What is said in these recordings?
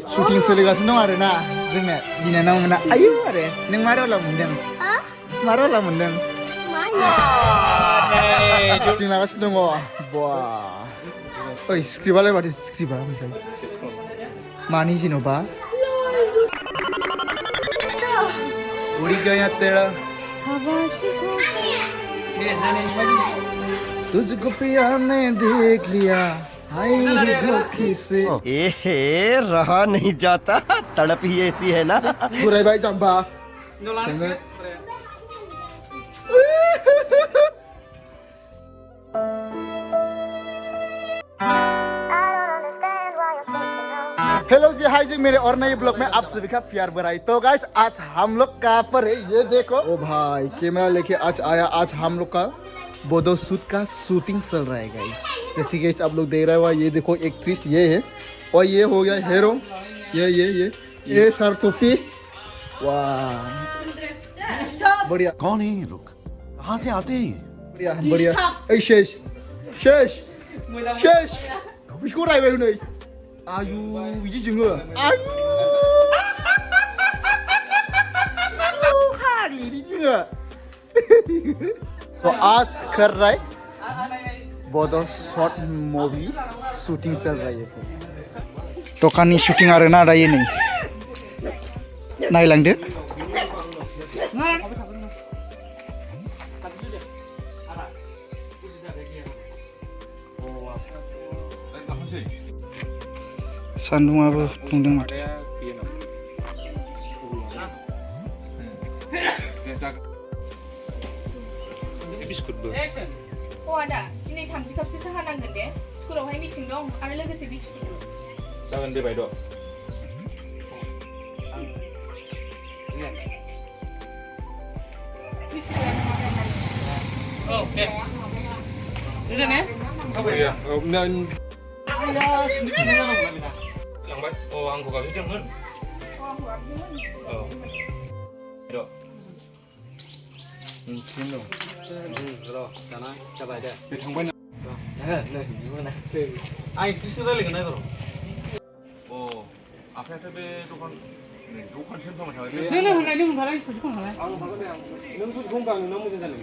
syuting soligasiनो दं आरोना जोंना बिनानाव मोना आयु आरो नों मा रलाव मोनदों मा रलाव मोनदों syuting लागासिनो दङ बा ओइ स्क्रिप्टआलाय माथो स्क्रिप्टआ ओमफ्राय मानि जेन'बा उड़ी गया तेरा तुझको पिया ने देख लिया हाय धोखे से ए रहा नहीं जाता तड़प ही ऐसी है ना बुराई भाई चंपा हेलो जी हाय जी मेरे और नए ब्लॉग में आप सभी का प्यार भराई। तो गाइस आज हम लोग कहाँ पर है ये देखो ओ भाई कैमरा लेके आज आया। आज हम लोग का बोडो सूट का शूटिंग चल रहा है गाइस। जैसे कि आप लोग देख रहे हो ये देखो एक्ट्रेस ये है और ये हो गया हीरो ये सर टोपी वाह बढ़िया। कौन है ये लोग कहाँ से आते हैं बढ़िया बढ़िया ऐ शेष शेष शेष इसको राइबाय नै आयु बिदि जोङो आयु हागलि बिदि जोङो तो आज कर रहा है बोडो शॉर्ट मूवी शूटिंग चल रही है टोकानी शूटिंग आ रहा दायो नै नायलांदो सान्दुंआबो दुंदों माथो बिस्कुटबो अ आदा दिनै 30 कापसो साहा नांगोन दे स्कुलावहाय मिटिं दं आरो लोगोसे बिस्कुटबो जागोन दे बायद' औ दे दोनदो ने लांबाय अ आंखौ गाबज्रिदोंमोन औ र' मिथिनो दं र' दाना जाबाय दे बे थांबाय ना नै बिबोना आं एक्ट्रेसजों रायलायगोन ना र' अ आफायाथ' बे दखानसो थांबाय थाबाय नों होनलाय ससेखौ होनलाय आं हागोन दे आं नों ससेखौ होनबा नोंना मोजां जागोन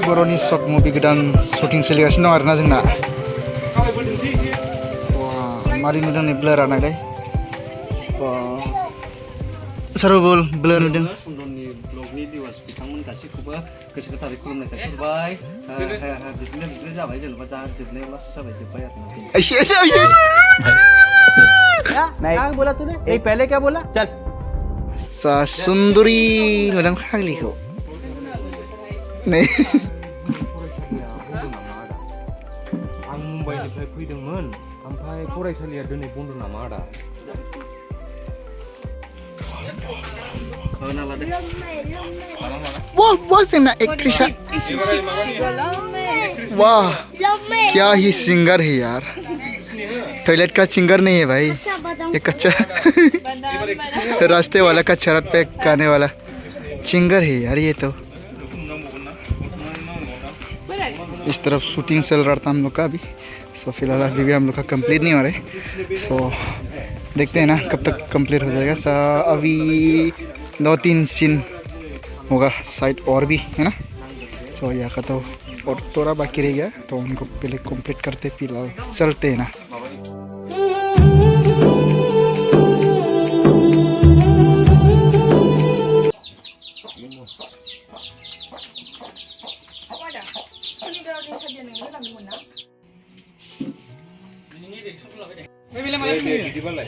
बर'नि शर्ट मुभि गोदान शूटिं सोलिगासिनो दं आरोना जोंना मारै नुदों नै ब्लार नायलाय सारबुल ब्लार नुदों सुन्दरनि ब्लगनि भिउआर्स बिथांमोन गासैखौबो गोसो गोथारै खुलुमनाय जासिबाय बिदिनो जाबाय जेनेबा जा जोबनायाव लास्ट जाबाय जोब्बाय क्या बोला तूने एक पहले क्या बोला चल सा सुंदरी नुदों फाग्लिखौ नै आं मुम्बाइनिफ्राय फैदोंमोन ओमफ्राय फरायसालिया दिनै बन्द' नामा आदा वाह जोंना एक्ट्रेसा वाह क्या ही सिंगर है यार टॉयलेट का सिंगर नहीं है भाई ये कच्चा रास्ते वाला का शराब पे गाने वाला सिंगर है यार ये तो। इस तरफ शूटिंग चल रहा था हम लोग का अभी सो फिलहाल अभी भी हम लोग का कंप्लीट नहीं हो रहा है सो देखते हैं ना कब तक कंप्लीट हो जाएगा। अभी 2-3 सीन होगा साइड और भी है ना सो यहाँ का तो और थोड़ा बाकी रह गया तो उनको पहले कंप्लीट करते फिलहाल चलते हैं ना। बिदिबालाय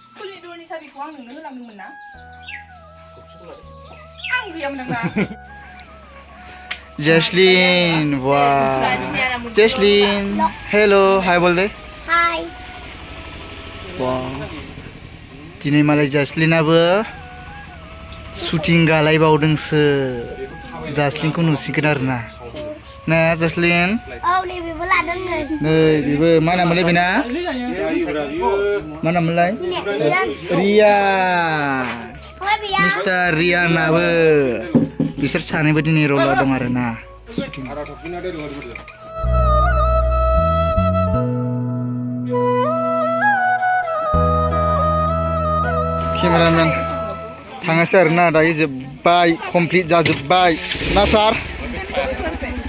स्कुलनि दरनि साबिखौ आं नोंनो होलांदोंमोन ना आं गैयामोन नोंना जैस्लीन वाह जैस्लीन हेलो हाय बोल दे हाय वाह दिनै मालाय जैस्लीनाबो शूटिं गालायबावदोंसो जैस्लीनखौ नुसिगोन आरोना Nah, Jocelyn. Oh, ni bibu ladan ni. Nih, bibu mana mulai bina? Mana mulai? Ini bilang. Ria. Oh, biar. Mr. Ria nabe. Bisar sana bedi nih rola dong arena. Cameraman. Tangan arena dah jebay, complete jebay. Nasar.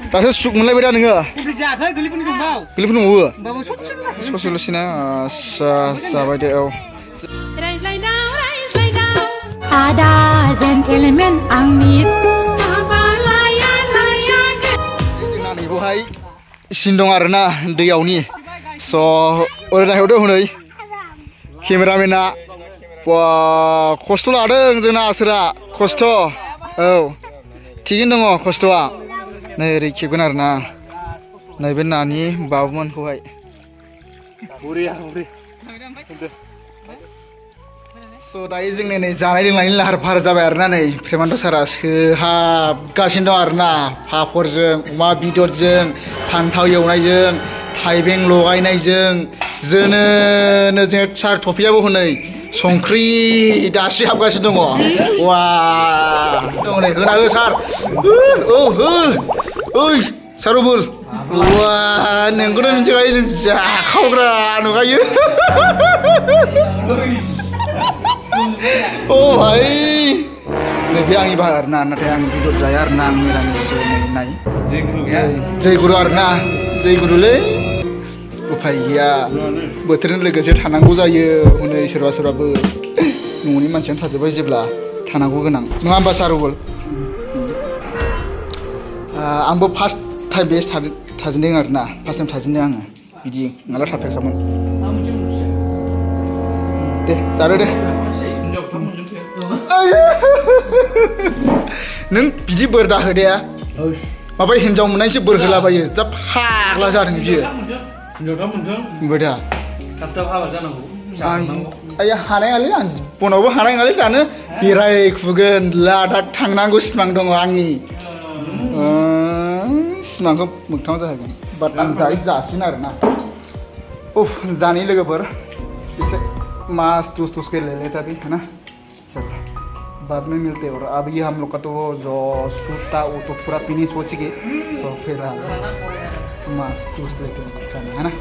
Rasa suk mulai beda nih nggak? Udah jaga, gelip nih bau. Gelip nunggu. Bau solusi lah. Solusinya sahabat dia. Ada gentleman angin. Nani buhai sindong arena diyaw ni. So orang dah udah hunai. Kameramena wah kosto ladeng jena asra kosto. Oh, tingin dong kostoa. Nih Ricky benar na. Nih benar ni bawa man buhai. Buri. So दायो जोंनि नै जानाय लोंनायनि लाहार फाहार जाबाय आरोना नै प्रेमान्त सारा सोहाबगासिनो दं आरोना पापरजों अमा बेदरजों फान्थाव एवनायजों थाइबें लगायनायजों जोनो जों सार टपियाबो हनै संख्रि दासि हाबगासिनो दङ वा दङ नै होना हो सार ओइ सारुबुल वा नोंखौनो मिथिखायो जों जाखावग्रा नुखायो Oh भाई, nih yang ibarat arna, nanti yang hidup saya arna mirangi senai. Jai guru arna, jai guru le. Upai ya, boterin lega je tanangku saya, unai serba-serba. Nunggu ni macam thajib aja bela, tanangku kenang. Nunggu sarubul. Ambo first time best thajindeng arna, first time thajindeng anga. Biji ngalah thapek kamu. Deh, cari deh. नों बिदि बोर दाहो दे माबा हिन्जाव मोननायसो बोर होलाबायो जा फाग्ला जादों बियो नुबाय दा थाब हाबा जानांगौ आया हानाय नङालै आं बनावबो हानाय नङालै दानो बेरायखुगोन लादाख थांनांगौ सिमां दङ आंनि सिमांखौ मोगथाङाव जाहैगोन बाट आं दायो जासिगोन आरोना उफ जानि लोगोफोर एसे मस्त टुस के ले लेता भी है ना चलो बाद में मिलते हैं और अभी हम लोग का तो जो शूट था वो तो पूरा फिनिश हो चुकी है सो फिर मस्त टूस लेते हैं है ना